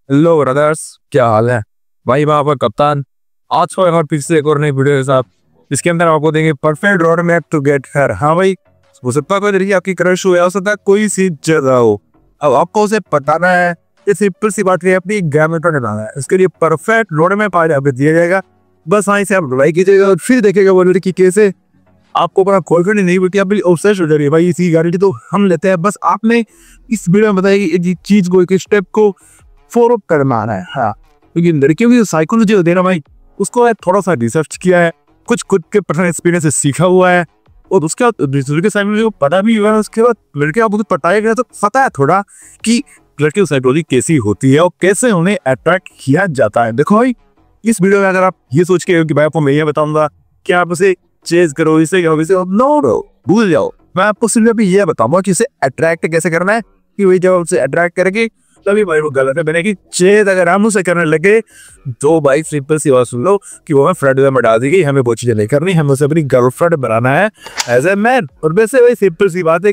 Hello brothers, क्या हाल है भाई। मैं आपका कप्तान आज को एक और फिर से एक और नई वीडियो के साथ, इसके अंदर आपको देंगे perfect road map to get hair. हाँ भाई, हो सकता है कोई लड़की आपकी क्रश हो या हो सकता है कोई सी जगह हो। अब आपको उसे बताना है, ये सिंपल सी बात है, अपनी ग्रामर बनाना है। इसके लिए परफेक्ट रोड मैप आज आपको दिया जाएगा। बस वहीं से आप ड्राई कीजिएगा और फिर देखिएगा वो लड़की कैसे आपको अपना खोलकर नहीं बेटी, आप ऑब्सेस्ड हो जाएगी भाई इसी गारंटी तो हम लेते हैं। बस आपने इस वीडियो में बताया कि एक चीज को, एक स्टेप को फॉलो करना है। हाँ, क्योंकि लड़कियों की साइकोलॉजी होती है ना भाई, उसको थोड़ा सा रिसर्च किया है, कुछ खुद के पर्सनल एक्सपीरियंस से सीखा हुआ है और उसके बाद दूसरे के साइकोलॉजी को पता भी हुआ है। उसके बाद लड़के आपको पटाया गया तो पता है थोड़ा कि लड़कियों की साइकोलॉजी कैसी होती है और कैसे उन्हें अट्रैक्ट किया जाता है। देखो भाई, इस वीडियो में अगर आप ये सोच के कि भाई आपको मैं ये बताऊंगा कि आप उसे चेज करो, इसे नो, भूल जाओ। मैं आपको सिर्फ अभी ये बताऊंगा कि इसे अट्रैक्ट कैसे करना है, कि वही जब उसे अट्रैक्ट करेगी तभी भाई वो गलत है बनेगी। चेज अगर हम उसे करने लगे तो भाई सिंपल सी बात सुन लो कि वो हमें फ्रेंड में डाल देगी। हमें वो चीजें नहीं करनी, हमें उसे अपनी गर्लफ्रेंड बनाना है एज ए मैन। और वैसे भाई सिंपल सी बात है,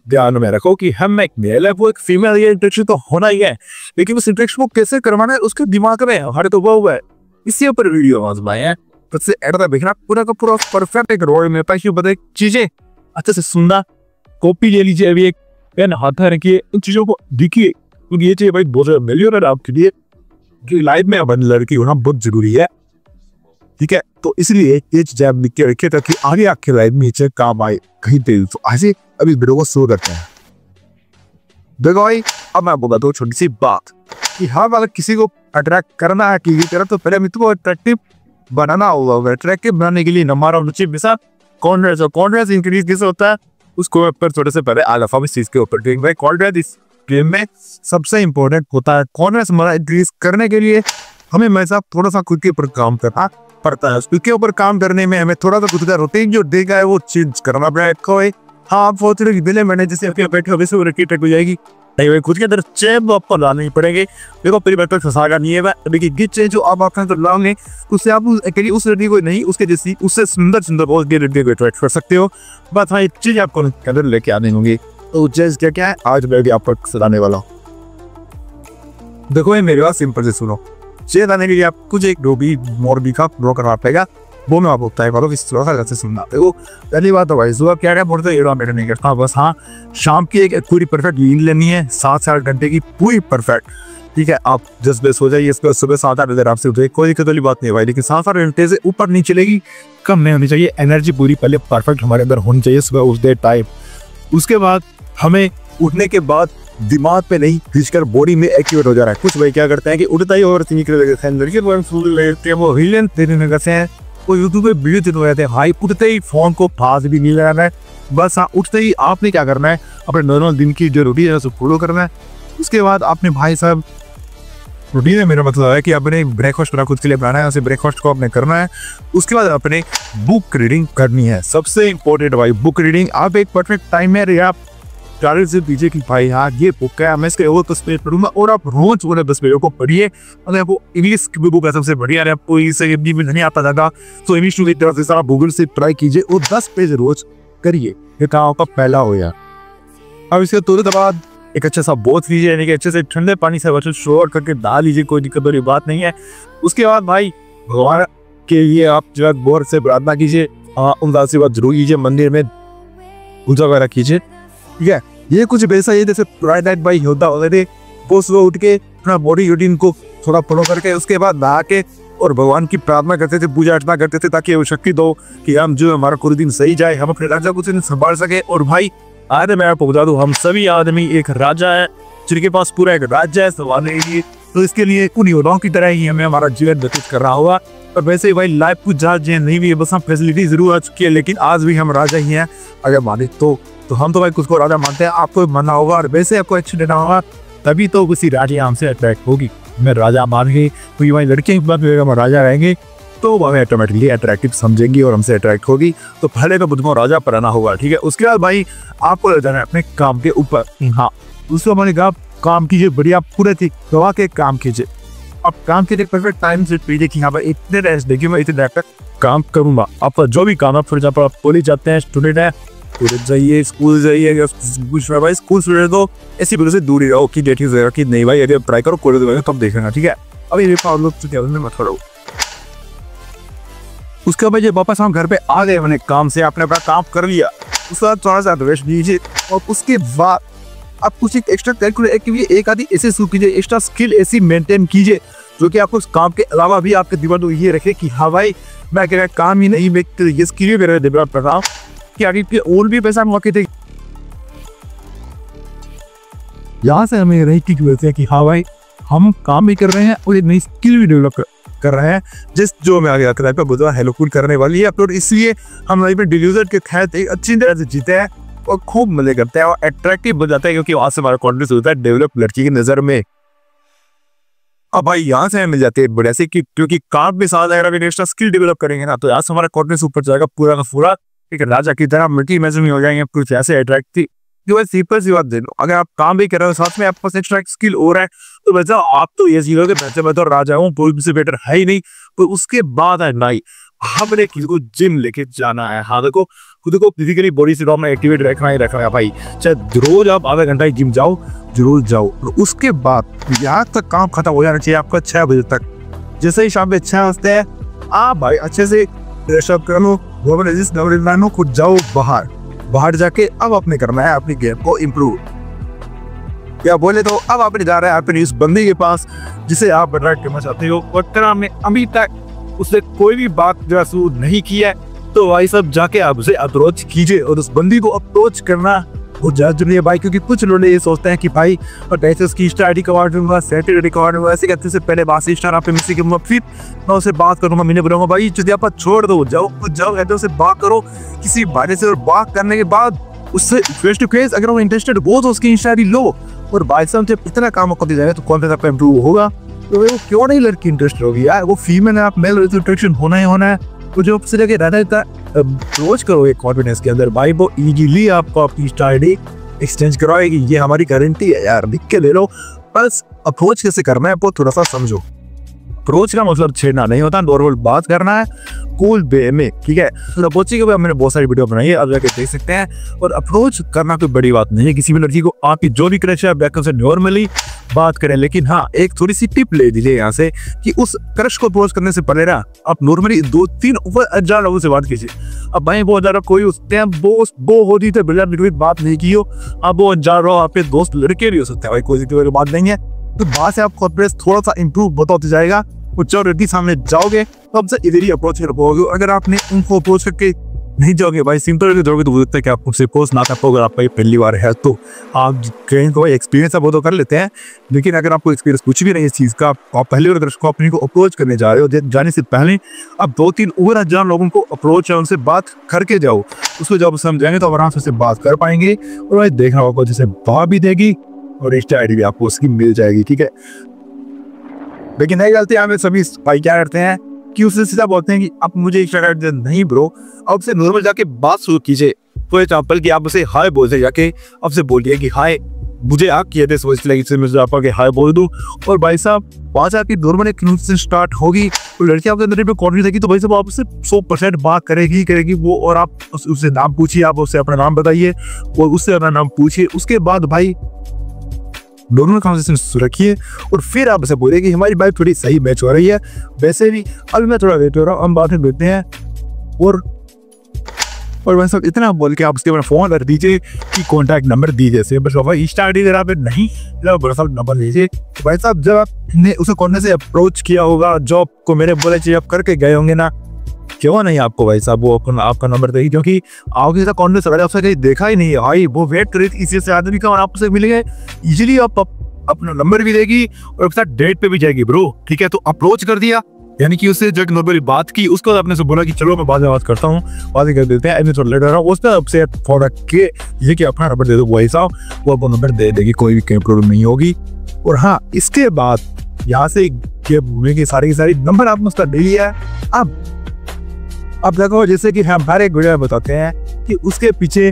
ध्यान में रखो कि हम एक मेल है, वो एक फीमेल, ये इंटरेक्शन तो होना ही है, लेकिन उस इंटरेक्शन को कैसे करवाना है उसके दिमाग में हमारे तो वो है। इसी ऊपर वीडियो आजमाए हैं, सबसे एड तक देखना, पूरा का पूरा परफेक्ट एक रोड में पैसे बताए चीजें अच्छे से सुनना। कॉपी ले लीजिए, अभी एक पेन हाथ में रखिए, इन चीजों को देखिए, क्योंकि ये चीज भाई बहुत ज्यादा मिलियनर आपके लिए कि लाइफ में अपन लड़की होना बहुत जरूरी है। ठीक है, तो इसलिए ये चीज आप लिख के रखिए ताकि आगे आपके लाइफ में ये काम आए कहीं पे। तो ऐसे अभी वीडियो को शुरू करते हैं। देखो भाई, अब मैं बोला तो छोटी सी बात कि हाँ, अगर किसी को अट्रैक्ट करना है किसी तरह तो पहले मित्र को अट्रैक्टिव बनाना होगा। अट्रैक्टिव बनाने के लिए हमारा रुचि के साथ कॉन्फिडेंस इंक्रीज कैसे होता है उसको ऊपर थोड़े से पहले अल्फा इस चीज के ऊपर भाई। कॉन्फिडेंस इस गेम में सबसे इंपॉर्टेंट होता है। कॉन्फिडेंस हमारा इंक्रीज करने के लिए हमें हमेशा थोड़ा सा खुद के ऊपर काम करना पड़ता है। खुद के ऊपर काम करने में हमें थोड़ा सा खुद का रूटीन जो देगा है वो चेंज करना पड़ेगा। हाँ, आप सोच रहे कि पहले मैंने जैसे आपके बैठे हो वैसे वो रिपीट हो जाएगी, नहीं भाई, खुद के अंदर चेंज आपको लानी पड़ेगी। देखो परिवर्तन फंसागा नहीं है लेकिन गिट चेंज जो आप अपने अंदर लाओगे उससे आप अकेली उस लड़की को नहीं, उसके जैसी उससे सुंदर बहुत लड़की को अट्रैक्ट कर सकते हो। बस हाँ, एक चीज आपको अंदर लेके आने होंगी। तो चेंज क्या है आज मैं भी आपको सलाने वाला हूँ। देखो ये मेरी बात सिंपल से सुनो। चेंज आने के लिए आप कुछ एक मोरबी का ड्रॉ करना पड़ेगा, वो मैं आपको बताया वालों इस तरह से सुनना। देखो पहली बात तो भाई सुबह क्या है बोलते एड़ा मेरा नहीं करता। बस हाँ, शाम की एक पूरी परफेक्ट नींद लेनी है, 7 से 8 घंटे की पूरी परफेक्ट। ठीक है, आप 10 बजे सो जाइए, इसके बाद सुबह 7-8 बजे आपसे उठे, कोई दिक्कत वाली बात नहीं है भाई। लेकिन 7-8 घंटे से ऊपर नहीं चलेगी, कम नहीं होनी चाहिए। एनर्जी पूरी पहले परफेक्ट हमारे अंदर होनी चाहिए सुबह उठते टाइम। उसके बाद हमें उठने के बाद दिमाग पे नहीं खींचकर बॉडी में एक्टिवेट हो जा रहा है। कुछ भाई क्या करते हैं कि उठता ही और वो यूट्यूब पे वीडियो चल रहे थे भाई, उठते ही फोन को पास भी नहीं लगाना है। बस हाँ, उठते ही आपने क्या करना है, अपने नॉर्मल दिन की जो रूटीन है उसे फॉलो करना है। उसके बाद आपने भाई साहब रूटीन है, मेरा मतलब है कि अपने ब्रेकफास्ट पूरा खुद के लिए बनाना है, उसे ब्रेकफास्ट को आपने करना है। उसके बाद अपने बुक रीडिंग करनी है, सबसे इंपॉर्टेंट भाई बुक रीडिंग। आप एक परफेक्ट टाइम में आप टारगेट से दीजिए कि भाई हाँ ये बुक है, मैं इसके और 10 पेज पढ़ूंगा और आप रोज पूरे 10 पेजों को पढ़िए। अगर आपको इंग्लिश की बुक है सबसे बढ़िया है, आपको इसे हिंदी में नहीं आता ज़्यादा तो इंग्लिश की तरफ से आप गूगल से ट्राई कीजिए और 10 पेज रोज करिए। ये काम आपका पहला हो गया। अब इसके तुरंत बाद एक अच्छा सा बोध लीजिए, यानी कि अच्छे से ठंडे पानी से बच्चे शोर करके डाल लीजिए, कोई दिक्कत वाली बात नहीं है। उसके बाद भाई भगवान के लिए आप जो है गौर से प्रार्थना कीजिए, उनसे बात जरूर कीजिए, मंदिर में पूजा वगैरह कीजिए। ठीक है, ये कुछ वैसा ही जैसे नाइट भाई होता होते थे। वो सुबह उठ के अपना बॉडी रूटीन को थोड़ा फॉलो करके उसके बाद नहा के और भगवान की प्रार्थना करते थे, पूजा अर्चना करते थे, ताकि वो शक्ति दो कि हम जो हमारा पूरे दिन सही जाए, हम अपने राजा को संभाल सके। और भाई आज मैं आपको बता दूं, हम सभी आदमी एक राजा है जिनके पास पूरा एक राज्य है संभालने के लिए। तो इसके लिए उन योद्धाओं की तरह ही हमें हमारा जीवन व्यतीत करना होगा। और वैसे ही भाई लाइफ कुछ ज्यादा नहीं भी है, बस हम फैसिलिटी जरूर आ चुकी है, लेकिन आज भी हम राजा ही हैं अगर माने तो हम तो भाई खुद को राजा मानते हैं। आपको मानना होगा और वैसे आपको एक्शन लेना होगा, तभी तो किसी राजा हमसे अट्रैक्ट होगी। मैं राजा मान के कोई भाई लड़कियों की बात हम राजा रहेंगे तो वो हमें ऑटोमेटिकली अट्रैक्टिव समझेंगी और हमसे अट्रैक्ट होगी। तो पहले तो खुद को राजा बनाना होगा। ठीक है, उसके बाद भाई आपको ले जाना है अपने काम के ऊपर। हाँ, उसको मैंने कहा काम कीजिए, बढ़िया पूरे थी गवा के काम कीजिए। अब काम के लिए परफेक्ट टाइम से पीजिए कि हाँ भाई इतने रेस्ट देखिए, मैं इतने देर तक काम करूंगा। आप जो भी काम है, फॉर एग्जाम्पल आप कॉलेज जाते हैं, स्टूडेंट है, कॉलेज जाइए, स्कूल जाइए, कुछ भाई स्कूल स्टूडेंट तो ऐसी वजह से दूर ही रहो कि डेट वगैरह की नहीं भाई, अगर ट्राई करो कॉलेज वगैरह तब देखना, ठीक है। अभी मत करो। उसके बाद जब वापस हम घर पे आ गए मैंने काम से, आपने अपना काम कर लिया, उसके बाद थोड़ा सा रेस्ट लीजिए और उसके बाद आप कुछ एक एक्स्ट्रा कैलकुलेट एक आदि ऐसे शुरू कीजिए, एक्स्ट्रा स्किल ऐसी मेंटेन कीजिए जो कि आपको उस काम के अलावा भी आपके दिमाग में ये रखे कि हाँ भाई मैं अकेला काम ही नहीं, मैं ये स्किल भी डेवलप कर रहा हूँ कि आगे के और भी पैसा मौके थे। यहाँ से हमें रही की वजह से कि हाँ भाई हम काम भी कर रहे हैं और एक नई स्किल भी डेवलप कर रहे हैं, जिस जो मैं आगे लाइफ में बहुत हेलो कूल करने वाली है अपलोड। इसलिए हम लाइफ में डिल्यूजन के खैर एक अच्छी तरह से जीते हैं और खूब मजे करते हैं और अट्रैक्टिव बन जाता है, क्योंकि वहां से हमारा कॉन्फिडेंस होता है डेवलप लड़की की नजर में। अब भाई यहाँ से मिल जाते हैं बढ़िया से कि क्योंकि काम के साथ अगर एक्स्ट्रा स्किल डेवलप करेंगे ना तो यहाँ से हमारा कॉन्फिडेंस ऊपर जाएगा पूरा का पूरा, एक राजा की तरह मल्टी इमेजिन में हो जाएंगे, कुछ ऐसे अट्रैक्टिव। सिंपल सी बात दे लो, अगर आप काम भी कर रहे हो साथ में आपके पास एक्स्ट्रा स्किल हो रहा है तो बच्चा आप तो ये सीखोगे बच्चे मैं तो राजा हूँ, कोई से बेटर है ही नहीं। तो उसके बाद है नहीं, हमने किसी को जिम लेके जाना है। हाँ देखो खुद को फिजिकली बॉडी से अपना एक्टिवेट रखना है भाई, चाहे रोज आप आधा घंटा जिम जाओ, जरूर जाओ। और उसके बाद यहाँ तक काम खत्म हो जाना चाहिए आपका 6 बजे तक। जैसे ही शाम में 6 बजते हैं आप भाई अच्छे से फ्रेशअप कर लो, खुद जाओ बाहर जाके अब आपने करना है अपनी गेम को इम्प्रूव। क्या बोले तो अब आपने जा रहा है अपने उस बंदे के पास जिसे आप अट्रैक्ट करना चाहते हो और तेरा आपने अभी तक उससे कोई भी बात जो शुरू नहीं किया है, तो भाई सब जाके आप उसे अप्रोच कीजिए। और उस बंदी को अप्रोच करना वो जरूरी है भाई, क्योंकि कुछ लोग ये सोचते हैं कि भाई और ऐसे उसकी इंस्टा आईडी कमांड दूंगा, सेटेड रिकॉर्ड दूंगा, ऐसे कहते से पहले बात इंस्टा आप पे मिसी के फिर मैं उसे बात करूंगा, मैंने बोलूंगा भाई यदि आप छोड़ दो, जाओ कहते उसे बात करो किसी बारे से। और बात करने के बाद उससे फेस टू फेस अगर वो इंटरेस्टेड हो तो उसकी इंस्टा आईडी लो। और भाई साहब जब इतना काम कर दिया जाए तो कॉन्फिडेंस आपका इंप्रूव होगा। तो वो क्यों नहीं लड़की इंटरेस्ट होगी यार, वो फीमेल है, आप मेल इंटरेक्शन होना ही होना है। तो जो आपसे लगे रहता है रोज करो एक कॉन्फिडेंस के अंदर भाई, वो इजीली आपको अपनी इंस्टा आईडी एक्सचेंज करवाएगी, ये हमारी गारंटी है यार, लिख के ले लो। बस अप्रोच कैसे करना है वो थोड़ा सा समझो। अप्रोच का मतलब छेड़ना नहीं होता, नॉर्मल बात करना है कूल वे में, ठीक है। अप्रोच के ऊपर मैंने बहुत सारी वीडियो बनाई है, आप जाके देख सकते हैं। और अप्रोच करना कोई बड़ी बात नहीं है, किसी भी लड़की को आपकी जो भी क्रश है बैक से नॉर्मली बात करें। लेकिन हाँ एक थोड़ी सी टिप ले दीजिए यहाँ से कि उस क्रश को अप्रोच करने से पहले ना आप नॉर्मली 2-3 अनजान लोगों से बात कीजिए। अब भाई वो अनजान कोई उसते हैं वो होती तो बिल्कुल बात नहीं की हो, अब वो अनजान रहो, आपके दोस्त लड़के भी हो सकते हैं भाई, कोई बात नहीं है। तो बात से आपको कॉन्फिडेंस थोड़ा सा इंप्रूव बताते जाएगा। और जब रेडी सामने जाओगे तो आपसे इधर ही अप्रोच कर पाओगे। अगर आपने उनको अप्रोच करके नहीं जाओगे भाई सिंपल जाओगे तो बोलते हैं कि आप उनसे अप्रोच ना कर पाओ। अगर आपका ये पहली बार है तो आप कहीं को एक्सपीरियंस है वो तो कर लेते हैं, लेकिन अगर आपको एक्सपीरियंस कुछ भी नहीं इस चीज़ का, आप पहले बार दर्शकों अपनी को अप्रोच करने जा रहे हो, जाने से पहले आप 2-3 और अनजान लोगों को अप्रोच है उनसे बात करके जाओ। उसको जब समझाएंगे तो आराम से उससे बात कर पाएंगे। और भाई देखना होगा जैसे बात भी देगी और इंस्टा आईडी भी आपको उसकी मिल जाएगी, ठीक है। लेकिन नहीं गलती हमें सभी भाई क्या करते हैं कि उससे सीधा बोलते हैं कि आप मुझे इंस्टा आईडी नहीं ब्रो, आप उससे नॉर्मल जाके बात शुरू कीजिए। फॉर एग्जाम्पल कि आप उसे हाय बोलते जाके आपसे बोलिए कि हाय मुझे आप किए थे सोच लगी से मुझे आपके हाय बोल दूं। और भाई साहब वहाँ से आपकी नॉर्मल एक कन्वर्सेशन स्टार्ट होगी और लड़की आपके अंदर कॉन्फिडेंस देगी तो भाई साहब आप उससे 100% बात करेगी वो। और आप उससे नाम पूछिए, आप उससे अपना नाम बताइए और उससे अपना नाम पूछिए। उसके बाद भाई नॉर्मल कन्वर्सेशन रखिए और फिर आप उसे बोलिए कि हमारी बात थोड़ी सही मैच हो रही है, वैसे भी अभी मैं थोड़ा वेट हो रहा हूँ, हम बात करते हैं। और भाई साहब इतना बोल के आप उसके अपना फोन कर दीजिए कि कॉन्टैक्ट नंबर दीजिए से, बस भाई इंस्टा आईडी अगर आप नहीं बड़ा साहब नंबर दीजिए। तो भाई साहब जब आपने उसे कॉन्टैक्ट से अप्रोच किया होगा, जॉब को मेरे बोले चाहिए आप करके गए होंगे ना, क्यों नहीं आपको भाई साहब वो आपका नंबर देगी, क्योंकि आपके साथ कॉन्टैक्ट आपसे कहीं देखा ही नहीं है भाई, वो वेट करी थी इसी से आदमी का और आपसे मिल गए इजीली, आप अपना नंबर भी देगी और साथ डेट पे भी जाएगी ब्रो, ठीक है। तो अप्रोच कर दिया यानी कि उससे जो नॉर्मली बात की, उसको अपने से बोला कि चलो मैं बाद में बात करता हूँ, बात कर देते हैं, थोड़ा लेट रहा हूँ, उसने आपसे फोन रख के ये कि अपना नंबर दे दो, वही साहब वो आपको नंबर दे देगी, कोई भी प्रॉब्लम नहीं होगी। और हाँ इसके बाद यहाँ से सारी की सारी नंबर आपने उसका ले लिया है। अब देखो जैसे कि हम हर एक वीडियो में बताते हैं कि उसके पीछे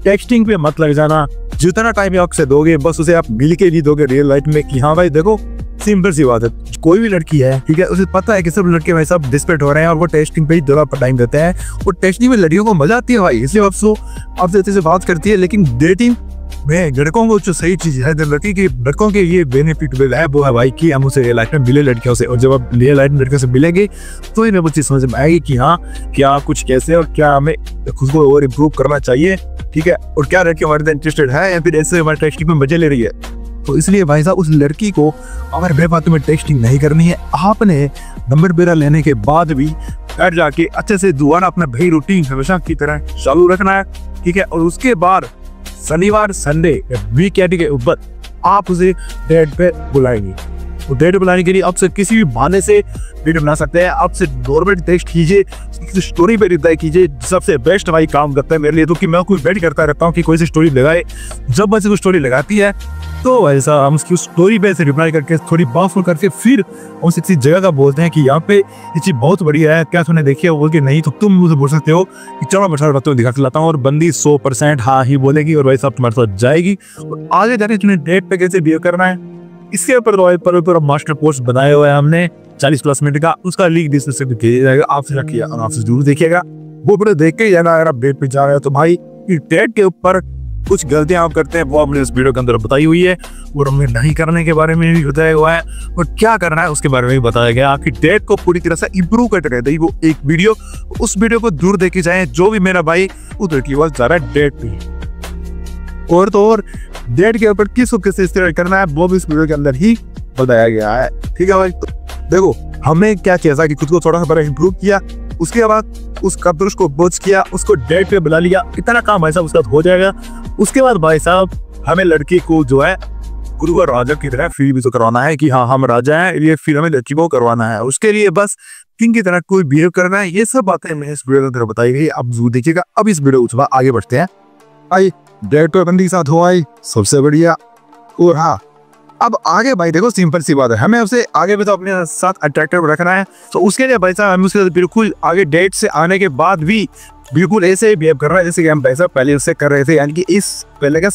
टेक्सटिंग पे मत लग जाना, जितना टाइम आपसे दोगे बस उसे आप मिल के नहीं दोगे रियल लाइफ में कि हाँ भाई देखो सिंपल सी बात है, कोई भी लड़की है ठीक है, उसे पता है कि सब लड़के भाई सब डिस्पेट हो रहे हैं और वो टेस्टिंग पे ही थोड़ा टाइम देते हैं। वो टेस्टिंग में लड़कियों को मजा आती है भाई, इसलिए आपसे अच्छे से बात करती है। लेकिन डेटिंग में लड़कों को जो सही चीज है, लड़कों के ये बेनिफिट है वो है भाई कि हम उसे रियल लाइफ में मिले लड़कियों से, और जब आप रियल लाइफ में लड़कियों से मिलेंगे तो इन्हें वो चीज समझ में आएगी कि हाँ क्या कुछ कैसे और क्या हमें खुद को और इम्प्रूव करना चाहिए, ठीक है, और क्या लड़की हमारे इंटरेस्टेड है या फिर ऐसे हमारे टेस्टिंग में मजे ले रही है। तो इसलिए भाई साहब उस लड़की को अगर बे बातों में टेस्टिंग नहीं करनी है, आपने नंबर बेरा लेने के बाद भी बैठ जाके अच्छे से दोबारा अपना भाई रूटीन हमेशा की तरह चालू रखना है, ठीक है। और उसके बाद शनिवार संडे वीकेंड के ऊपर आप उसे डेट पे बुलाएंगे। तो डेट बुलाने के लिए आपसे किसी भी बहाने से डेट बना सकते हैं। आपसे नॉर्मल टेस्ट कीजिए, किसी स्टोरी पे रिप्लाई कीजिए, सबसे बेस्ट भाई काम करता है मेरे लिए तो कि मैं कोई वेट करता रहता हूँ कि कोई सी स्टोरी लगाए। जब वैसे कोई स्टोरी लगाती है तो ऐसा हम उसकी स्टोरी पे से रिप्लाई करके थोड़ी पावरफुल करके फिर हम किसी जगह का बोलते हैं कि यहाँ पे ये चीज बहुत बढ़िया है, क्या तूने देखी है? बोल के नहीं तो तुम मुझे बोल सकते हो कि चलो मैं बातों दिखा के लाता हूँ, और बंदी 100% हाँ ही बोलेगी और भाई साहब तुम्हारे साथ जाएगी। और आगे जाके तुम्हें डेट पे कैसे बिहेव करना है इसके ऊपर मास्टर कोर्स बनाया हुआ है हमने 40+ मिनट का, उसका लिंक डिस्क्रिप्शन में भेजा जाएगा, आपसे रखिए और आपसे जरूर देखिएगा। वो वीडियो देख के ही जाना। अगर आप डेट पे जा रहे हो तो भाई डेट के ऊपर कुछ गलतियां आप करते हैं वो हमने इस वीडियो के अंदर बताई हुई है, और हमने नहीं करने के बारे में भी बताया हुआ है, और क्या करना है उसके बारे में भी बताया गया। आपकी डेट को पूरी तरह से इंप्रूव करते रहते वो एक वीडियो, उस वीडियो को दूर देखे जाए जो भी मेरा भाई उस लड़की के पास जा रहा है डेट पे, और तो और डेट के ऊपर किसको किस तरह करना है वो भी इस वीडियो के अंदर ही बताया गया है, ठीक है भाई। देखो हमें क्या किया था कि खुद को थोड़ा सा इंप्रूव किया, उसके बाद उस कब्र को बोझ किया, उसको डेट पे बुला लिया, इतना काम भाई साहब उसका हो जाएगा। उसके बाद भाई साहब हमें लड़की को जो है गुरु का राजा की तरह फील भी तो करवाना है कि हाँ हम राजा हैं, ये फील हमें लड़की को करवाना है। उसके लिए बस किंग की तरह कोई बिहेव करना है, ये सब बातें मैंने इस वीडियो के अंदर बताई गई, आप जरूर देखिएगा। अब इस वीडियो को आगे बढ़ते हैं। आई डेट पे बंदी के साथ हो आई सबसे बढ़िया। और हाँ अब आगे भाई देखो सिंपल सी बात है, हमें उसे आगे भी तो अपने साथ अट्रैक्टिव रखना है। तो उसके लिए भाई साहब हमें उसके साथ बिल्कुल आगे डेट से आने के बाद भी बिल्कुल ऐसे बिहेव कर रहा है जैसे कि हम पैसा पहले उससे कर रहे थे, यानी कि इस पहले का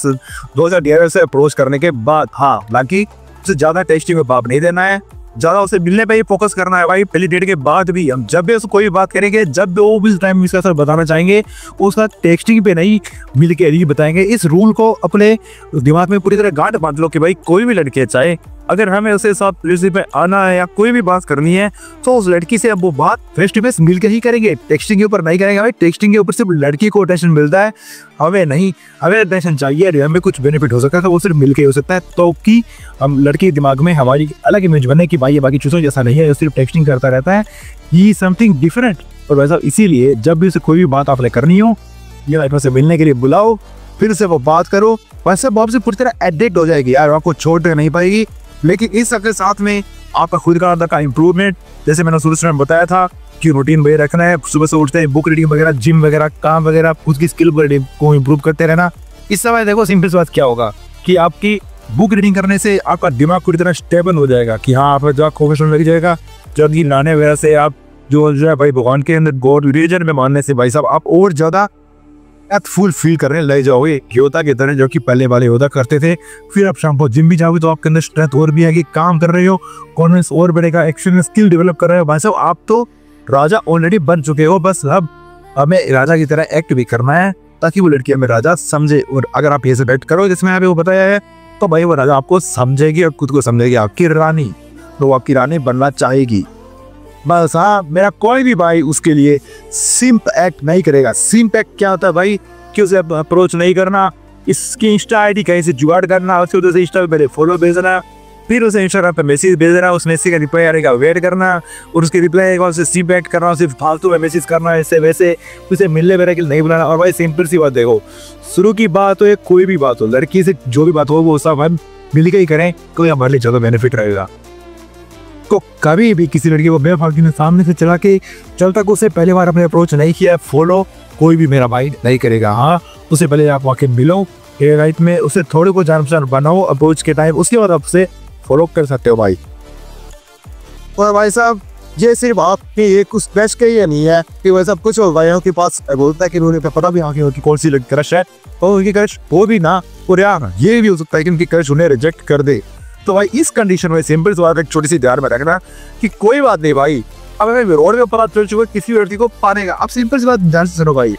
2011 से अप्रोच करने के बाद। हाँ बाकी उसे ज्यादा टेस्टिंग में बाप नहीं देना है, ज्यादा उसे मिलने पे ही फोकस करना है भाई। पहली डेट के बाद भी हम जब भी उसको कोई बात करेंगे, जब भी वो भी टाइम इसका सर बताना चाहेंगे, उसका टेक्सटिंग पे नहीं मिल के ही बताएंगे। इस रूल को अपने दिमाग में पूरी तरह गांठ बांध लो कि भाई कोई भी लड़की चाहे अगर हमें उसके साथ रिलेशनशिप पे आना है या कोई भी बात करनी है तो उस लड़की से अब वो बात फेस टू फेस मिल के ही करेंगे, टेक्सटिंग के ऊपर नहीं करेंगे भाई। टेक्सटिंग के ऊपर सिर्फ लड़की को अटेंशन मिलता है, हमें नहीं। हमें अटेंशन चाहिए, हमें कुछ बेनिफिट हो सकता है तो वो सिर्फ मिल के हो सकता है, तो कि हम लड़की दिमाग में हमारी अलग इमेज बने कि भाई ये बाकी चीज़ों जैसा नहीं है, सिर्फ टेक्सटिंग करता रहता है, ये समथिंग डिफरेंट। और वैसा इसीलिए जब भी उसे कोई भी बात आपने करनी हो या लाइफ से मिलने के लिए बुलाओ, फिर से वो बात करो, वैसे वो आपसे पूरी तरह एडिक्ट हो जाएगी यार, आपको छोड़ नहीं पाएगी। लेकिन इस सबके साथ में आपका खुद का अंदर का इम्प्रूवमेंट, जैसे मैंने शुरू में बताया था कि रूटीन वही रखना है, सुबह से उठते हैं बुक रीडिंग वगैरह, जिम वगैरह, काम वगैरह, खुद की स्किल को इम्प्रूव करते रहना। इस समय देखो सिंपल सी बात क्या होगा कि आपकी बुक रीडिंग करने से आपका दिमाग पूरी तरह स्टेबल हो जाएगा कि हाँ आप जो फोकस लग जाएगा। जब ये नाने वगैरह से आप जो है भाई भगवान के अंदर गॉड रिलीजन में मानने से भाई साहब आप और ज्यादा फुल फील करने लग जाओगे योद्धा की तरह, जो कि पहले वाले योद्धा करते थे। फिर आप शाम को जिम भी जाओगे तो आपके अंदर स्ट्रेंथ और भी आएगी, काम कर रहे हो, कॉन्फिडेंस और बढ़ेगा, एक्शन स्किल डेवलप कर रहे हो। भाई साहब आप तो राजा ऑलरेडी बन चुके हो, बस अब हमें राजा की तरह एक्ट भी करना है ताकि वो लड़की हमें राजा समझे। और अगर आप ये से बैठ करो जिसमें अभी वो बताया है तो भाई वो राजा आपको समझेगी और खुद को समझेगी आपकी रानी, तो वो आपकी रानी बनना चाहेगी। बस हाँ मेरा कोई भी भाई उसके लिए सिंप एक्ट नहीं करेगा। सिंप एक्ट क्या होता है भाई कि उसे अप्रोच नहीं करना, इसकी इंस्टा आईडी कहीं से जुगाड़ करना, उसके उधर से इंस्टा पे पहले फॉलो भेजना, फिर उसे इंस्टाग्राम पे मैसेज भेजना, उस मैसेज का रिप्लाई आने का वेट करना, और उसके रिप्लाई का उसे सिंप एक्ट करना, सिर्फ फालतू में मैसेज करना, ऐसे वैसे उसे मिलने मेरे के लिए नहीं बुलाना। और भाई सिंपल सी बात देखो, शुरू की बात हो या कोई भी बात हो, लड़की से जो भी बात हो वो सब हम मिल के ही करें, कोई हमारे लिए ज़्यादा बेनिफिट रहेगा। तो कभी भी किसी लड़की को बेफालतू में सामने से चला के जब तक उसे पहले बार अपने अप्रोच नहीं किया, फॉलो कोई भी मेरा भाई नहीं करेगा। हाँ उसे पहले आप वाकई मिलो राइट में, उसे थोड़े को जान पहचान बनाओ अप्रोच के टाइम, उसके बाद आप उसे फॉलो कर सकते हो भाई। और भाई साहब ये सिर्फ आपकी एक कुछ क्रश के ही नहीं है कि वैसा कुछ भाइयों के पास बोलता है कि उन्होंने पता भी आगे कि कौन सी क्रश है, और उनकी क्रश हो भी ना, और यार ये भी हो सकता है कि उनकी क्रश उन्हें रिजेक्ट कर दे। तो भाई इस कंडीशन में सिंपल सी बात एक छोटी सी ध्यान में रखना कि कोई बात नहीं भाई, अब हमें रोड में पता चल चुका किसी लड़की को पाने का। अब सिंपल सी बात ध्यान से सुनो भाई,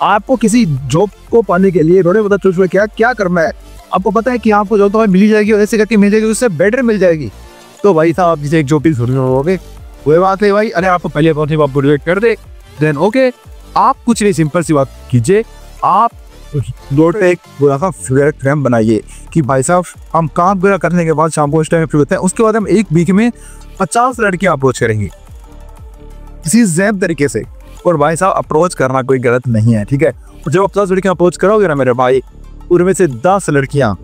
आपको किसी जॉब को पाने के लिए रोड में पता चल चुका क्या क्या करना है। आपको पता है कि आपको जॉब तो मिल जाएगी और ऐसे करके मिल जाएगी, उससे बेटर मिल जाएगी। तो भाई साहब आप जिसे एक जॉब भी सुनोगे कोई बात नहीं भाई, अरे आपको पहले आप प्रोजेक्ट कर दे देन ओके, आप कुछ नहीं, सिंपल सी बात कीजिए, आप रोड पे एक बुरा सा फ्रेम बनाइए कि भाई साहब हम काम पूरा करने के बाद शाम को इस टाइम फ्री होते हैं, उसके बाद हम एक वीक में 50 लड़कियां अप्रोच करेंगे किसी जैब तरीके से। और भाई साहब अप्रोच करना कोई गलत नहीं है, ठीक है। जब आप 50 लड़कियां अप्रोच करोगे ना मेरे भाई, उनमें से 10 लड़कियां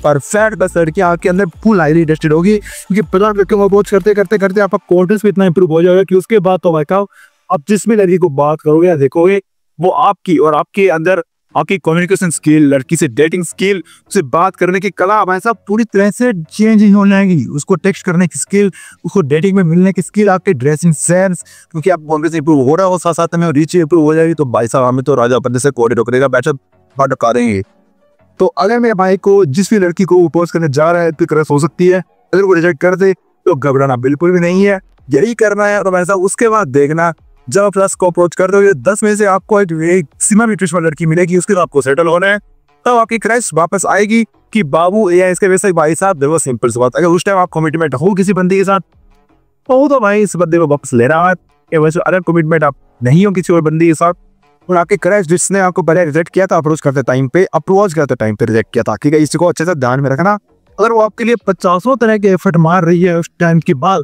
परफेक्ट 10 लड़कियां आपके अंदर फुल हाईली इंटरेस्टेड होगी, क्योंकि 50 लड़कियों को अप्रोच करते करते करते आपका कॉन्फिडेंस भी इतना इंप्रूव हो जाएगा कि उसके बाद तो भाई साहब आप जिसमें लड़की को बात करोगे या देखोगे वो आपकी और आपके अंदर आपकी कम्युनिकेशन स्किल, लड़की से डेटिंग स्किल, उससे बात करने की कला भाई साहब पूरी तरह से चेंज हो जाएगी। उसको टेक्स्ट करने की स्किल, उसको डेटिंग में मिलने की स्किल, आपके ड्रेसिंग सेंस, क्योंकि आप कॉन्फिडेंस इंप्रूव हो रहा हो साथ साथ में रीच इंप्रूव हो जाएगी। तो भाई साहब हमें तो राजा बंदे से कोड़े टोकरेगा बैठा बात देंगे। तो अगर मेरे भाई को जिस भी लड़की को अप्रोच करने जा रहा है तो क्रश हो सकती है, अगर वो रिजेक्ट कर दे तो घबराना बिल्कुल भी नहीं है, यही करना है। तो भाई साहब उसके बाद देखना जब आप प्लस को अप्रोच कर दोगे 10 में से आपको एक सीमा बिट्रिश लड़की मिलेगी, उसके बाद आपको सेटल होना है, तब आपकी क्रश वापस आएगी कि बाबू या इसके वैसे भाई साहब देखो सिंपल सी बात, अगर उस टाइम आप कमिटमेंट हो किसी बंदे के साथ तो भाई इस बंदे को वापस ले रहा है। वैसे अगर कमिटमेंट आप नहीं हो किसी और बंदे के साथ और आपके क्रश जिसने आपको पहले रिजेक्ट किया था अप्रोच करते टाइम पे रिजेक्ट किया था, ठीक है, इसको अच्छे से ध्यान में रखना। अगर वो आपके लिए 50 तरह के एफर्ट मार रही है उस टाइम के बाद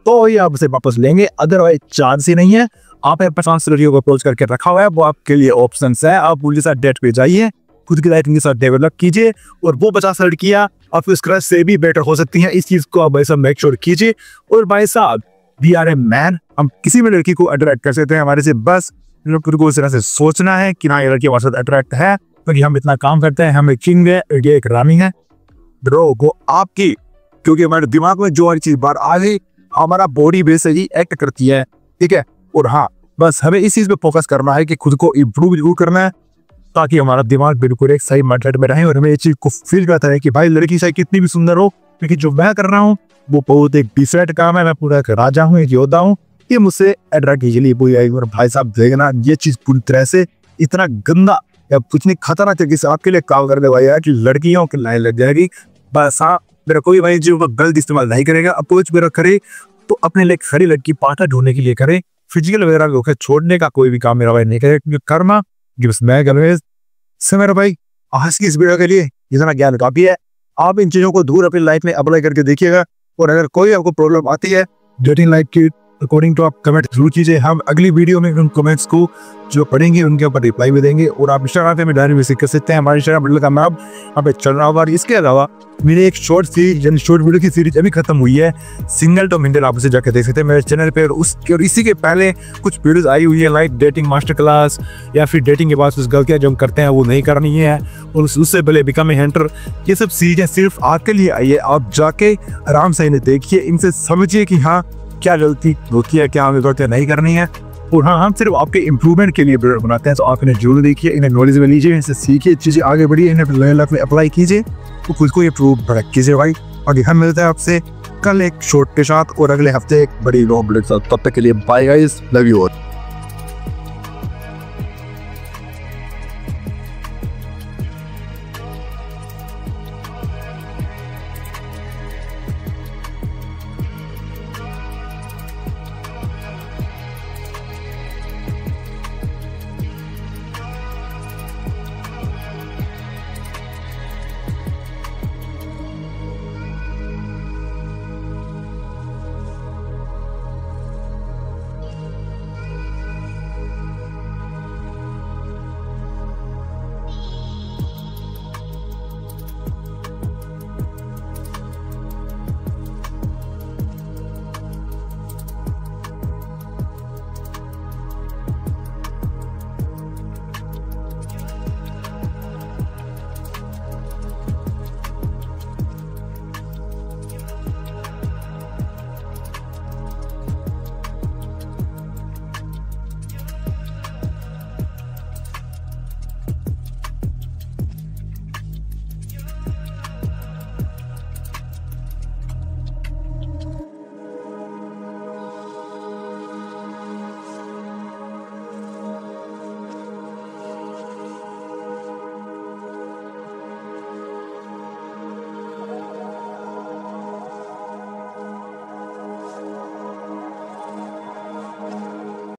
तो ही आप उसे वापस लेंगे, अदरवाइज चांस ही नहीं है। आपने 50 लड़कियों को अप्रोच करके रखा हुआ है, वो आपके लिए ऑप्शन है, आप उनके साथ डेट पे जाइए, खुद की लाइफ उनके साथ डेवलप कीजिए और वो 50 लड़कियां आपके उस क्रश से भी बेटर हो सकती हैं। इस चीज को आप भाई साहब मेक श्योर कीजिए। और भाई साहब वी आर ए मैन, हम किसी भी लड़की को अट्रैक्ट कर सकते हैं, हमारे से बस को इस तरह से सोचना है कि ना ये लड़की हमारे साथ अट्रैक्ट है, क्योंकि हम इतना काम करते हैं, हम एक किंग है, ये एक रानी है ब्रो को आपकी, क्योंकि हमारे दिमाग में जो हर चीज बाहर आ गई हमारा बॉडी बेस ही एक्ट करती है, ठीक है। और हाँ बस हमें इस चीज पे फोकस करना है कि खुद को इम्प्रूव जरूर करना है, ताकि हमारा दिमाग बिल्कुल एक सही माइंडसेट में रहे और हमें इस चीज को फील करता है कि भाई लड़की चाहे कितनी भी सुंदर हो, क्योंकि जो मैं कर रहा हूँ वो बहुत एक डिफरेंट काम है, मैं पूरा एक राजा हूँ, एक योद्धा हूँ, ये मुझसे अट्रैक्ट इजीली कोई आएगी। और भाई साहब देखना ये चीज पूरी तरह से इतना गंदा या कुछ नहीं खतरनाक तरीके से आपके लिए काम करने वाली है कि लड़कियों की लाइन लग जाएगी। बस हाँ मेरा कोई भाई जो गलत इस्तेमाल नहीं करेगा, अप्रोच मेरा करे तो अपने लिए खड़ी लड़की पार्टनर ढूंढने के लिए करे, फिजिकल वगैरह को छोड़ने का कोई भी काम मेरा भाई नहीं करे, क्योंकि कर्मा गिव्स बैक ऑलवेज। से मेरा भाई आज की इस वीडियो के लिए इतना ज्ञान काफी है, आप इन चीजों को दूर अपनी लाइफ में अप्लाई करके देखिएगा। और अगर कोई आपको प्रॉब्लम आती है डेटिंग लाइफ की अकॉर्डिंग टू आप कमेंट जरूर कीजिए, हम अगली वीडियो में उन कमेंट्स को जो पढ़ेंगे उनके ऊपर रिप्लाई भी देंगे। और आप इंस्टाग्राम पे डायरेक्ट मैसेज कर सकते हैं, हमारे इंस्टाग्राम का नाम यहाँ पे चल रहा होगा। इसके अलावा मेरी एक शॉर्ट सीरीज यानी शॉर्ट वीडियो की सीरीज अभी खत्म हुई है, सिंगल टू मिंगल, आप उसे जाकर देख सकते हैं मेरे चैनल पे। और इसी के पहले कुछ वीडियोस आई हुई है लाइक डेटिंग मास्टर क्लास या फिर डेटिंग के बाद कुछ गलतियां जो हम करते हैं वो नहीं करनी है, और उससे पहले बिकम ए हंटर, ये सब चीजें सिर्फ आपके लिए आई है। आप जाके आराम से इन्हें देखिए, इनसे समझिए कि हाँ क्या गलती होती है, क्या हमें गलतियां नहीं करनी है। और हाँ हम सिर्फ आपके इंप्रूवमेंट के लिए वीडियो बनाते हैं, तो आप इन्हें जरूर देखिए, इन्हें नॉलेज में लीजिए, इनसे सीखिए, चीजें आगे बढ़िए, इन्हें लाइफ में अप्लाई कीजिए, तो खुद को इंप्रूव कीजिए भाई। और हम मिलते हैं आपसे कल एक शॉर्ट के साथ और अगले हफ्ते एक बड़ी लॉन्ग वीडियो के साथ। तब तक के लिए bye guys, love you all.